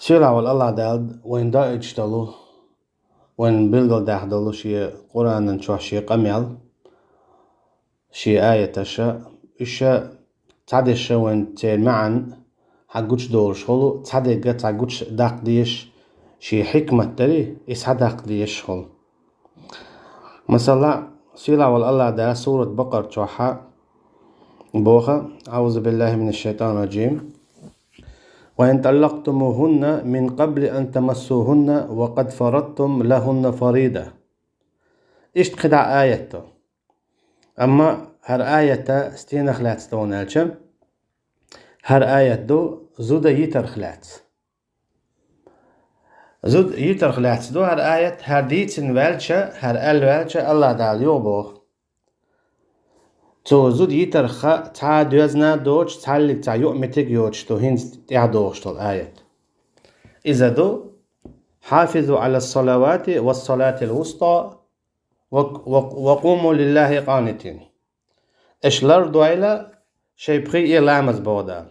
سيلا والله داد وين دا اجتلو وين بلغل داخدلو شي قرآن نشوح شي قميل شي آية تشا إشا تعديش وين تير معا حقوش دور شغلو تعدي قط حقوش داق ديش شي حكمة تري إس حداق ديش شغل مثلا سيلا والله دا سورة بقر تشوحا بوخا أعوذ بالله من الشيطان الرجيم وإن طلقتموهن من قبل أن تمسوهن وقد فرضتم لهن فريضة إشت قدع آيته أما هر آية ستين خلات ستون ألشم هر آية دو زود يتر خلات زود يتر خلات دو هر آية هر ديتن والشة هر أل والشة الله دال يوبوخ تو زود يتر خا تا دوزنا دوش تعلق تا يؤمتك يوش تو هنز تعدوش تو الآية إذا دو حافظوا على الصلوات والصلاة الوسطى وقوموا لله قانتين إشلر دوائلة شي بخي إلامز بودال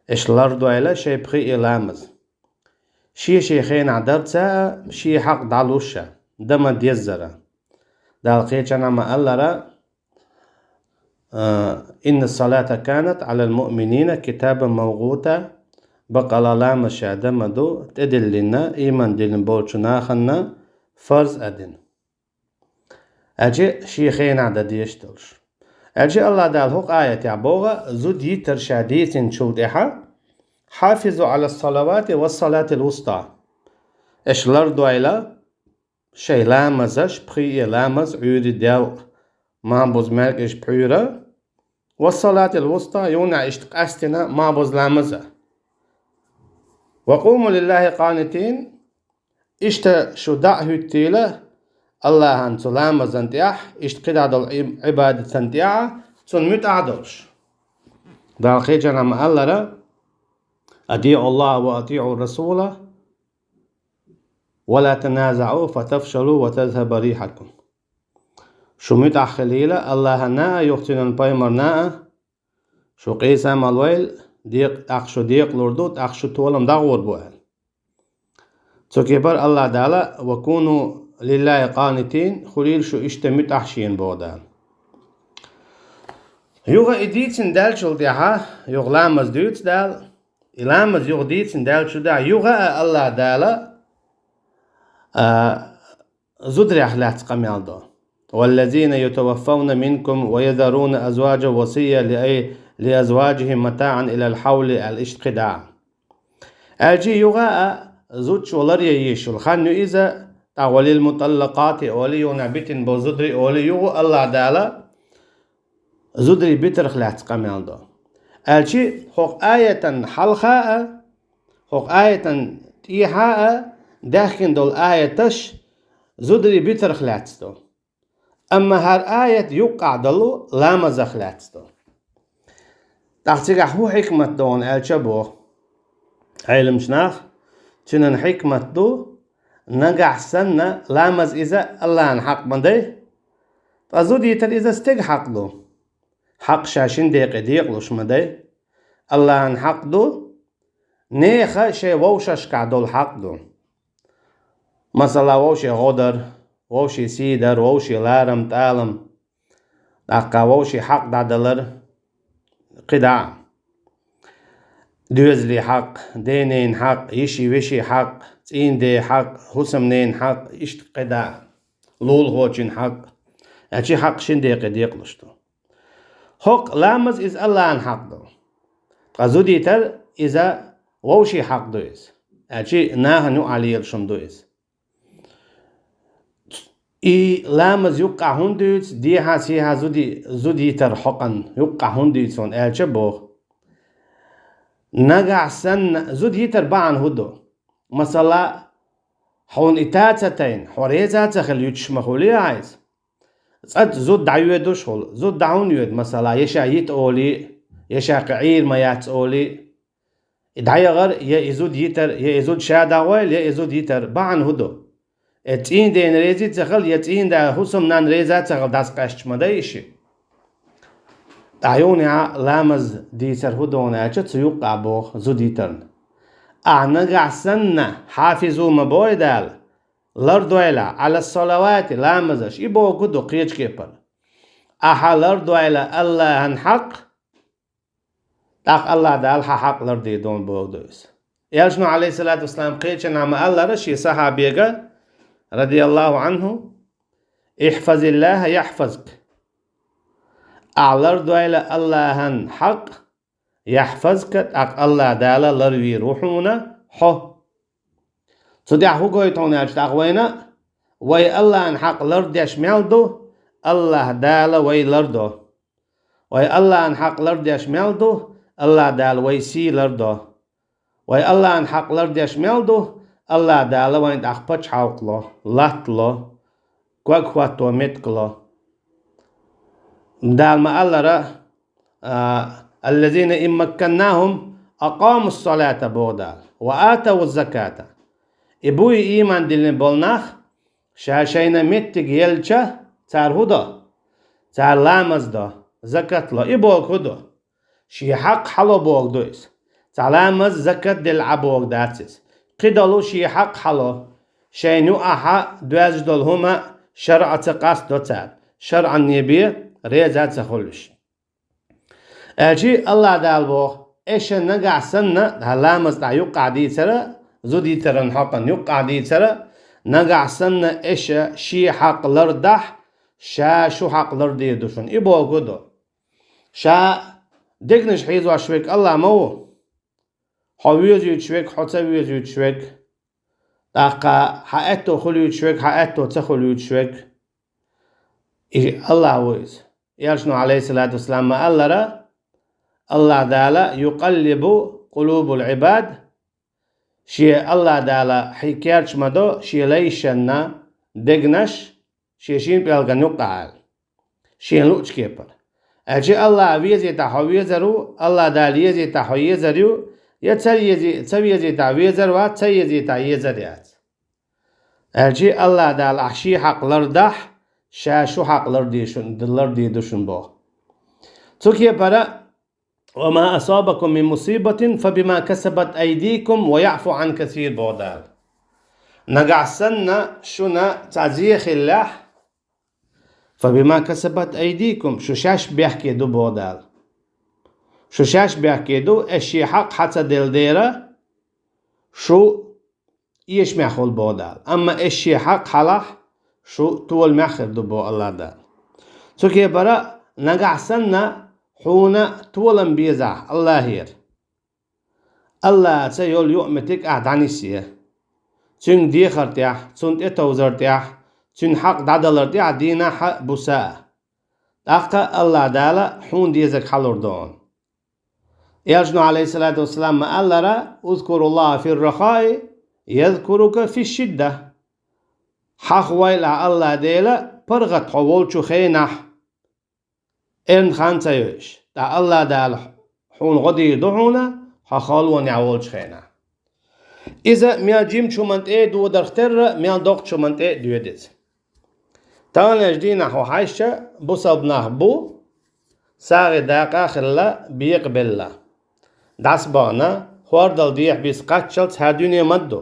إشلر دوائلة شي بخي إلامز شي شيخين عدرتها شي حق دالوشة دم ديزرة دال خيشنا ما ألرا إن الصلاة كانت على المؤمنين كتابا موقوتا بقى لام شادم دو تدل لنا إيمان دلن بولشنا خنا فرض أدن أجي شيخين عدد يشتلش أجي الله دال هوق آية عبوغا زود يتر شاديث شلدها حافظوا على الصلوات والصلاة الوسطى إشلر دوائلة شي لامزش بخي لامز عيد ديو معبوز مرقش بحيرة والصلاة الوسطى يونا اشتقاستنا معبوز لامزة وقوموا لله قانتين اشتا شدع هتيلة الله هن سلامز انتياح اشتقداد العبادة انتياح سن متعدوش دال خيجنا ما الله أطيعوا الله وأطيعوا الرسول ولا تنازعوا فتفشلوا وتذهب ريحكم شو متأخليلة الله نا يختنن بايمرنا شو قيسا مالويل ديق أخشو ديق لردوت أخشو تولم دغور بوهل تكبر الله دالا وكونوا لله قانتين خليل شو اشتمت أحشين بودان يوغا إديتن دال شو ديها يغلامز دوت دال إلامز يوغ ديتن دال شو دا يوغا الله دالا زدري أحلات قميال دو والذين يتوفون منكم ويذرون أزواج وصية لأزواجهم متاعا إلى الحول الاشتقداع أجي يغاء زوج شولر يشول خانو إذا تولي المطلقات أوليونا بيتن بوزدري أوليو الله دالا زدري بيتر خلات قميال دو أجي حق آية حلخاء حق آية تيحاء داخل دول آية تش زدري بيتر خلات دو أما هر آية يقع دلو لا مزخلات دو تحتيق هو حكمة دون الشبو علم شناخ تنن حكمة دو نقع سنة لامز إذا الله نحق مندي تزود يتر إذا استيق حق دو حق شاشين ديق لوش مندي الله نحق دو نيخا شي ووشش كعدو الحق دو مثلا ووشي غدر ووشي سيدر ووشي لارم تالم دقا ووشي حق دادلر قدع دوزلي حق دينين حق يشي وشي حق تين دي حق حسمنين حق اشت قدع لول غوشين حق اچي حق شندي قديق لشتو حق لامز إز الله حق دو قزودي تر إذا ووشي حق دوز اچي ناهنو عليل شم دوز إي لامز يقع هندوت ديها سيها زودي تر حقن يقع هندوت سون الشبوخ نقع سن زودي تر بعن هدو مثلا حون إتاتتين حوريزات خل يتشمخولي عايز صد زود دعيو شغل زود دعون يود مثلا يشا يتقولي يشا قعير ما يتقولي دعي غير يا يزود يتر يا يزود شاداويل يا يزود يتر بعن هدو اتين دين ريزي تخل يتين دا حسم نان ريزا تخل داس قشت مدايشي دعيوني لامز دي سر هدون اچت سيوق عبوخ زوديترن نقعسن حافظوا مبويدال لردويلا على الصلوات لامزش إبو قدو قيج كيبر لردويلا الله هنحق تاق الله دال حق لردي دون بوغدويس يالشنو عليه الصلاة والسلام قيج نعم الله رشي صحابيغا رضي الله عنه احفظ الله يحفظك لردويلا الله هنحق يحفظك تاق الله دال لروي روحونا حو صديح هو قوي توني أجتاق وينا وي الله ان حق لردش ميلدو الله دال وي لردو وي الله ان حق لردش ميلدو الله دال وي سي لردو وي الله ان حق لردش ميلدو الله دال وي انت اخبتش حوقلو لاتلو كوكواتو متكلو دال ما الله را الذين إن مكناهم أقاموا الصلاة بودال وآتوا الزكاة إبوي إيمان دلن بولناخ شاشينا متك يلچا تار هدا تار لامز دا زكاة لا إبوك هدا شي حق حلو بوك دويس تار لامز زكاة دل عبوك داتس قدلو شي حق حلو شينو أحا دواز دول هما شرع تقاس دو تار شرع النبي ريزات سخولش أجي الله دال بوخ إيش نقع سنة هلامز دا يقع دي ترى زودي ترى حقا يقع دي ترى نقع سنة إيش شي حق لردح شو حق لردي دوشن إبو قدو شا دقنش حيزو عشوك الله مو حويز يتشوك حتويز يتشوك داقا حقاتو خلو يتشوك حقاتو تخلو يتشوك الله ويز يالشنو عليه الصلاة والسلام ما الله را الله دالا يقلب قلوب العباد شي الله دالا حكيرش مدو شي ليشنا دقنش شي شين بيالغن يقعال شي لوش كيبر أجي الله ويزي تحويزرو الله دال يزي تحويزرو يتسويزي تحويزرو تسيزي تحويزريات أجي الله دال أحشي حق لردح شاشو حق لردي دوشن بو تكي برا وما أصابكم من مصيبة فبما كسبت أيديكم ويعفو عن كثير بودال نقعسنا شنا تعزيخ الله فبما كسبت أيديكم شوشاش بيحكي دو بودال شوشاش بيحكي دو اشي حق حتى دل ديرة شو إيش مخول بودال أما اشي حق حلح شو طول مخر دو بو الله دال سوكي برا نقعسنا حونا طولن بيزع الله هير الله سيول يؤمتك أعدانيسيه تون دي خرتيح تون اتوزرتيح تون حق دادلرتيح دينا حق بوساء داقا الله دالا حون ديزك حلوردون يرجنو عليه الصلاة والسلام ما الله را اذكر الله في الرخاء يذكرك في الشدة حق ويلا الله ديلا برغت حوالشو خينح إن خانتا يوش دا الله دال حون غدي دعونا حخالوان يعوالش خينح إذا ميا جيم شومنت دو درختر ميا دوق شومنت دويدز تانج دينا حو حيشة بو صبناه بو ساغي داقا خلا بيقبل داس بانا خواردل ديح بيس قاتشلت هادوني مدو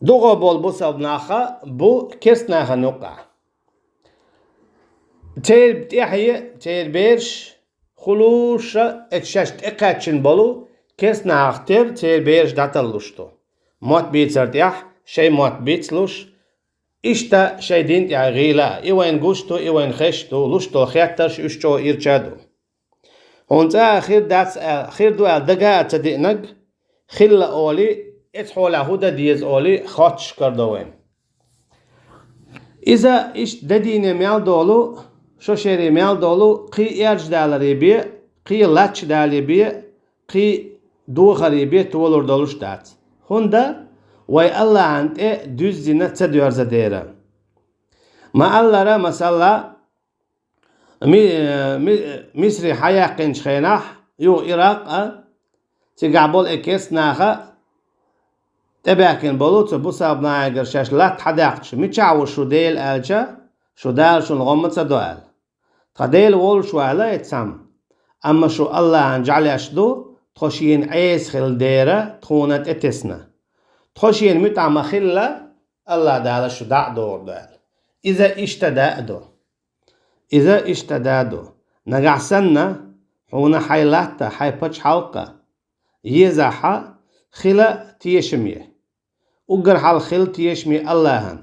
دوغو بول بو صبناخا بو كرسناخا نوقع تير بتيحية تير بيرش خلوشة اتشاشت اقاتشن بولو كرسنا اختر تير بيرش داتلوشتو موت بيتسرتيح شي موت بيتسلوش اشتا شي دينت يا غيلا ايوين غوشتو ايوين خشتو لوشتو خياترش اشتو ايرشادو هونتا خير دو دقا تدينق خلا اولي اتحولا هودا ديز اولي خاتش كردوين اذا اش ددين ميال دولو شو شيري ميال دولو قي ارج دالري بي قي لاتش دالي بي قي دو خريبي تولور دولوش دات هوندا وي الله عند düz زينة تدور زديرا ما الله را مثلا مصري حياقين شخيناح يو إراق تقعبول اكيس ناخا تباكين بولوتو بوساب نايقر شاش لا تحداقش ميتشاو شو ديل الجا شو دال شو الغمت سدوال تديل وول شو على يتسام اما شو الله عن جعل اشدو تخشين عيس خل ديرة تخونت اتسنا تخشين متعم خلة الله دعال شو دع دور دعال إذا اشتدادو نقعسنا حونا حيلاتا حي بچ حلقة يزاحا خلا تيشمية وقر حال خل تيشمي اللهن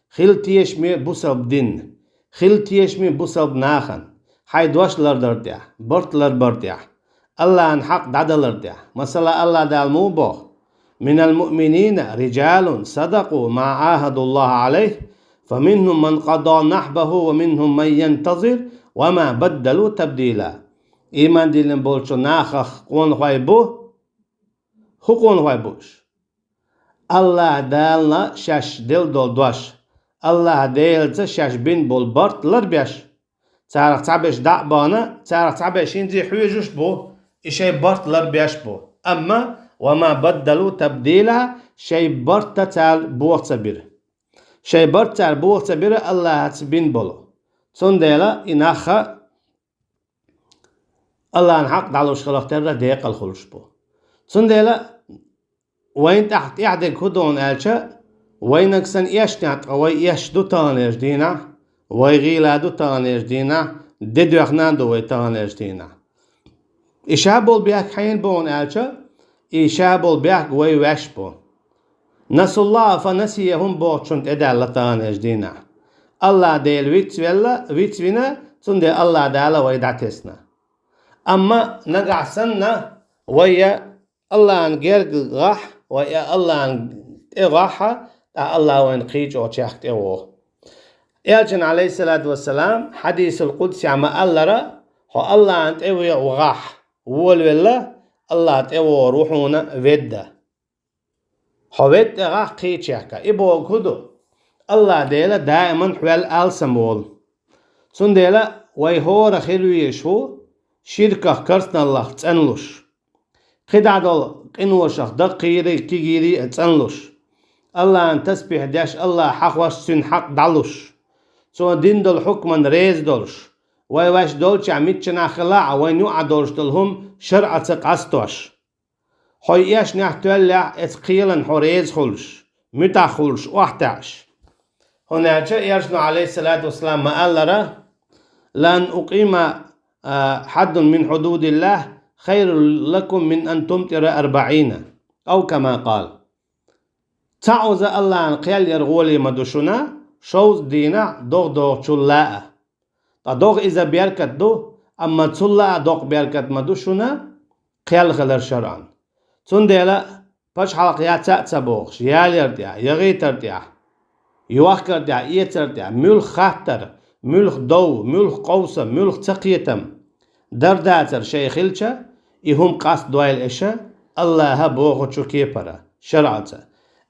خل تيشمي بوسب دين خل تيشمي بوسب ناخن حي دوش لردردع بردع اللهن حق دادلردع مثلا الله دال موبو من المؤمنين رجال صدقوا ما عاهدوا الله عليه فمنهم من قضى نحبه ومنهم من ينتظر وما بدلوا تبديلا إيمان ديلن بولشو ناخخ قون خوايبو هو قون خوايبوش الله دالنا شاش دل دول دوش الله ديلتا شاش بين بول برت لربيش تارق تعبش دعبانا تارق تعبش ينزي حويجوش بو إشي برت لربيش بو أما وما بدلوا تبديلا شي برت تال بوغ تبير شي برت تال بوغ تبير الله تبين بولو سنديلا إناخا الله نحق دعلوش خلق ترى ديق الخلش بو سنديلا وين تحت يعدك هدون ألشا وينك سن يشنعت وي يشدو تانيش دينا وي غيلادو تانيش دينا ددو يخناندو وي تانيش دينا إشابول بيك حين بون ألشا إشابول بيك وي وش بو نسوا الله فنسيهم بوشنت إدالة تانيش دينا الله ديل ويتسوينا سندي الله دالا ويدعتسنا أما نقعسنا ويا الله نجرق غح ويا الله نغحها الله وين قيج أو شخت أوه إلجن عليه الصلاة والسلام حديث القدس عما الله هو الله أنت أوي وغح ولا الله تأوي روحنا ودا هويت غح قيج شخكا إبو كدو الله ديلا دائما حوال ألسمول سنديلا ويهور خيروي شو شركة كرسنا الله تنلوش خدعدل قنوشخ دقيري كيجيري تنلوش الله أن تسبح داش الله حقوش سن حق دلوش سو دين دل حكما ريز دلش ويواش دولش عميتشنا خلاع وينوع دولش دلهم شرعة قصدوش حي إيش نحتولع اتقيلا حريز خلش متى خلش واحتاش هنا جاء يرجع عليه الصلاة والسلام ما قال لن أقيم حد من حدود الله خير لكم من أن تمطر 40 أو كما قال تعوز الله أن قيل يرغولي مدوشنا شوز دينا دوغ چلاء دوغ إذا بيركت دو أما چلاء دوغ بيركت مدوشنا قيل غلر شرعان چون ديلا پش حلقيات تأتسبوغش ياليرديا يغيترديا يوخكرديا إيترديا ملخ خاتر ملخ دو ملخ قوسة ملخ تقيتم درداتر شيخلشا إهم قصد دوائل إشا الله بوغو چوكي پرا شرعتا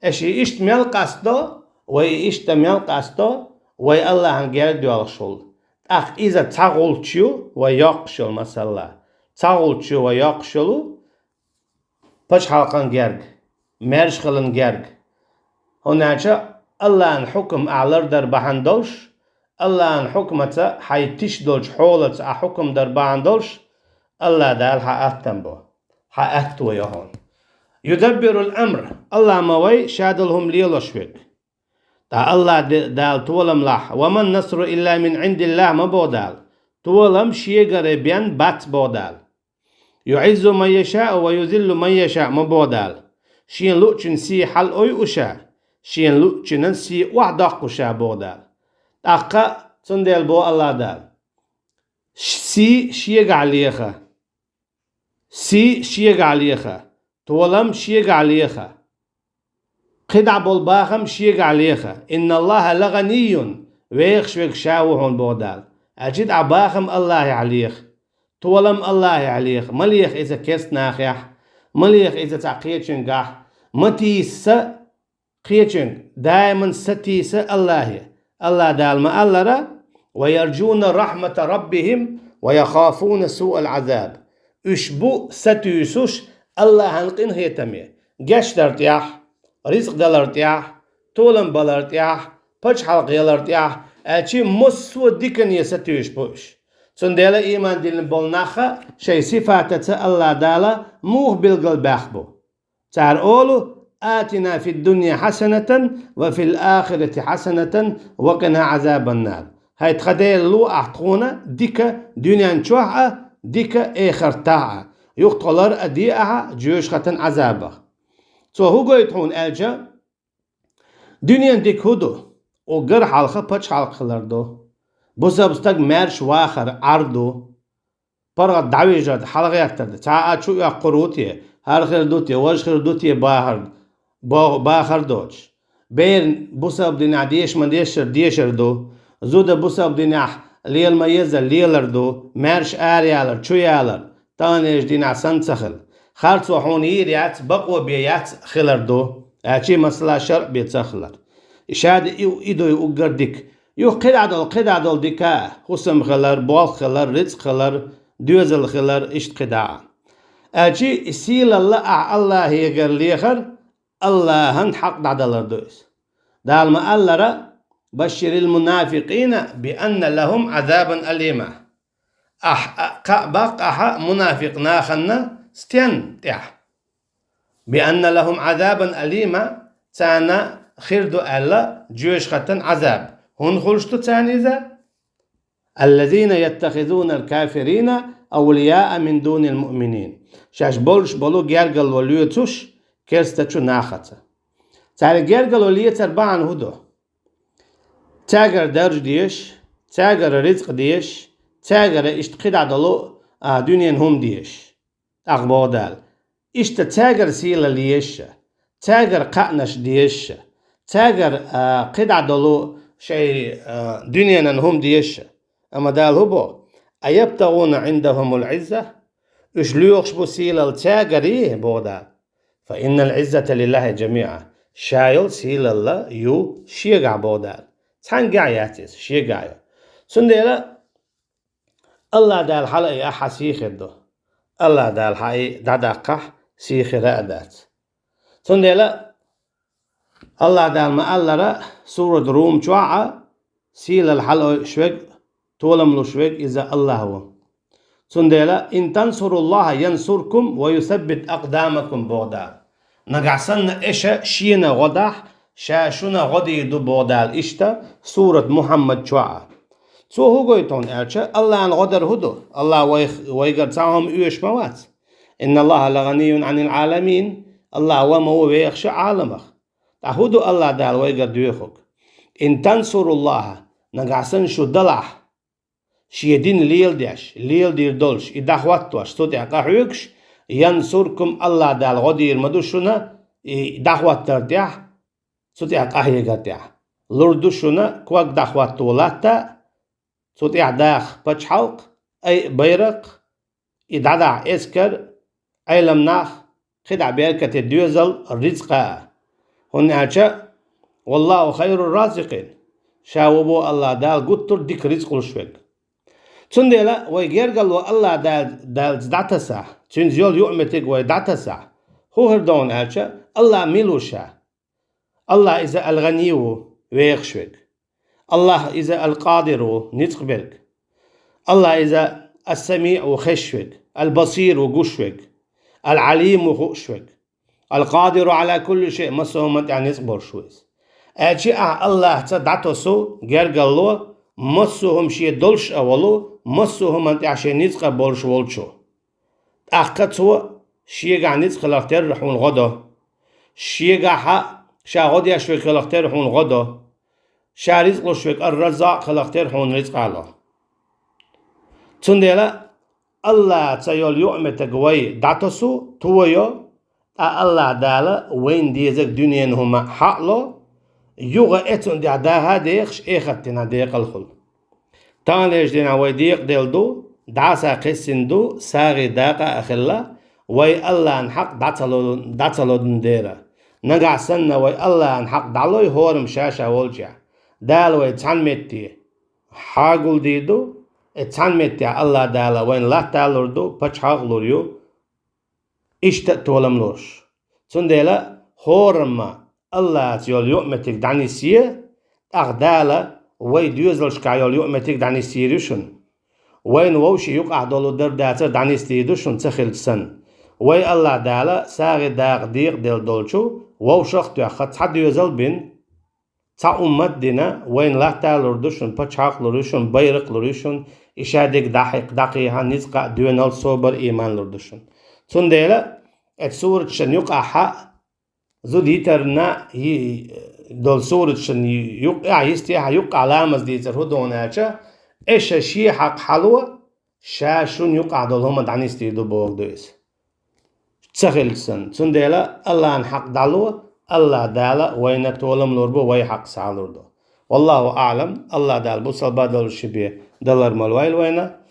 إشي إشتميل قصدو وي إشتميل قصدو وي الله هنگير دوال شول أخ إذا تغولچيو وياقشل مثلا تغولچيو وياقشلو پش حلقان گرگ مرش خلن گرگ هناچا الله ان حكم أعلر در بحندوش الله ان حكمتا حيتش دولش حولت حكم در بحندوش الله دال حقاتن بو حقاتو يهون يدبر الأمر الله موي شادلهم ليلوشوك تا الله دال تولم لح وما النصر إلا من عند الله ما بودال تولم شيغر بيان بات بودال يعز من يشاء ويذل من يشاء ما بودال شين لوچن سي حل اوي أشا شين لوچن سي وحدق أشا بودال تاقا تندل بو الله دال سي شيغ عليخا سي شيغ عليخا تولم شيغ عليخا قدع بالباخم شيغ عليخا إن الله لغني ويخش ويك شاوهون بودال أجد عباخم الله عليخ تولم الله عليخ مليخ إذا كست ناخيح مليخ إذا تعقيتشن قاح متيس قيتشن دائما ستيس الله دال ما الله را ويرجون رحمة ربهم ويخافون سوء العذاب اشبو ستيسوش الله هنقين هيتمي جش درتياح رزق دلرتياح تولم بلرتياح پچ حلق يلرتياح اچي مسو ديكن يستيش بوش Sundela iman dilin bolnaha şey sıfatı Allah Teala muhbil bahbu. Tar oğlu آتنا في الدنيا حسنة وفي الآخرة حسنة وقنا عذاب النار. هاي تخدي لو أحتقونا ديكا دنيا نشوحة ديكا آخر تاعة يقتلر أديئها جيوش ختن عذابه. سو هو قويتون ألجا دنيا ديك هدو وقر حلقة بچ حلقة لردو بسابستاق مرش واخر عردو برغة دعوي جاد حلقة يكترد تعا شو يا قروتي هر خير دوتي وش خير دوتي باخر دوش بين بساب دين عديش من ديشر دو زود بساب دين ليل ميزة ليلر دو مرش آريالر چويالر تانيش دين عسان تخل خارج وحوني ريات بقوة بيات خلر دو اچي مسلا شرق بيت سخلر إشاد إيدو يوغر ديك يو قدعدول ديكا حسم خلر بال خلر رزق خلر دوزل خلر اشت قدع اچي سيل الله يغر ليخر الله هن حق دعدلر دوز دالما الله بشر المنافقين بأن لهم عذابا أليما بقى منافق ناخنا ستين تيح بأن لهم عذابا أليما تانا خيردو ألا جيوش ختن عذاب هن خلشتو تاني ذا الذين يتخذون الكافرين أولياء من دون المؤمنين شاش بولش بولو جرجل وليوتوش كيرستشو ناخته تاري جرجل وليتر بان هدو تاجر درج ديش تاجر رزق ديش تاجر اشتقد عدلو دنيا هم ديش أخبار اشت تاجر سيلا ليش تاجر قعنش ديش تاجر قد عدلو شيء دنيا هم ديش أما دال هبو أيبتغون عندهم العزة إيش ليوخش بسيلا التاجري بودال فإن العزة لله جميعا شايل سيلا الله يو شيقع بودال تانقعياتيس شيقعيو سنديلا الله دال حلقي أحا سيخدو الله دال حقي دادقح سيخ رأدات سنديلا الله دال ما الله سورة روم جوعة سيل الحلقة شوك تولملو شوك إذا الله هو سنديلا إن تنصروا الله ينصركم ويثبت أقدامكم بودا نقعسن إشا شينا غدح شاشونا غدي دو بودال إشتا سورة محمد جوعة سو هو قويتون أرشا الله عن غدر هدو الله ويقر تعهم إيش موات إن الله لغني عن العالمين الله وما هو بيخشى عالمك تهدو الله دال ويقر دويخوك إن تنصروا الله نقعسن شو دلح شيدين ليل دير دولش إدخواتوش تودع قحيوكش ينصركم الله دال غدير مدوشونا إدخوات تردع تودع قحيقاتع لردوشونا كواك دخوات تولاتا تودع داخ بچ حلق أي بيرق إدعدع إسكر أي لمناخ خدع بيركة الدوزل الرزقاء هن أعشاء والله خير الرازقين شاوبو الله دال قطر ديك رزق الشوك تندلا ويجرجل والله دال دعتسا تنزيل يؤمتك ويدعتسا هو هردون أعشاء الله ميلوشا الله إذا الغنيو ويخشوك الله إذا القادر نتقبلك الله إذا السميع وخشوك البصير وقشوك العليم وخشوك القادر على كل شيء مسومت يعني يصبر شويس أجي الله تدعتو سو جرجلو مسوهم شي دولش أولو مسوهم أنت عشان يتقبل شولشو أخذتو شيء عن يتقلقتر رحون غدا شيء شاغد يشوي خلقتر رحون غدا شارزق لشوك الرزاق خلقتر رحون رزق الله تندلا الله تيول يؤمتك وي دعتسو تويو الله دالا وين ديزك دنيا هما حقلو يوغا اتون دي عداها ديخش ايختنا ديق الخل تانليش دينا وي ديق ديلدو دعسا قسندو ساغي داقا اخلا وي الله انحق دعتلو دنديرا نقع سنة وي الله انحق دعلوي هورم شاشا والجع دال وي تعنمتي حاقل ديدو تعنمتي الله دالا وين لا تالوردو پچ حاقلور يو اشتت تولملوش سنديلا هورما الله تيول يؤمتك دعني سيه أغدالا وي ديوزلش كايول يؤمتك دعني سيريشن وين ووش يقع دولو در داتر دانيستيدو شن تخلصن وي الله دالا ساغي داغ ديق دل دولشو ووشخ تخت حد يزل بين تا أمت دينا وين لا تالوردو شن بچاق لورو شن بيرق لورو شن إشادك دقيها نزقع دوينال صوبر إيمان لوردو شن تون ديلا ات سورة شن يقع حق زود يترنا دول سورة شن يقع يستيها يقع علامز ديتر هدوناچا إيش شي حق حلوة شاشون يقع دولهم دعني استيدو بوغ دويس تسخلسن تون ديلا الله ان حق دالوه الله دالا وين تولم لوربو وي حق سالوردو والله أعلم الله دال بو صلبا دول شبيه دلر مالويل وينا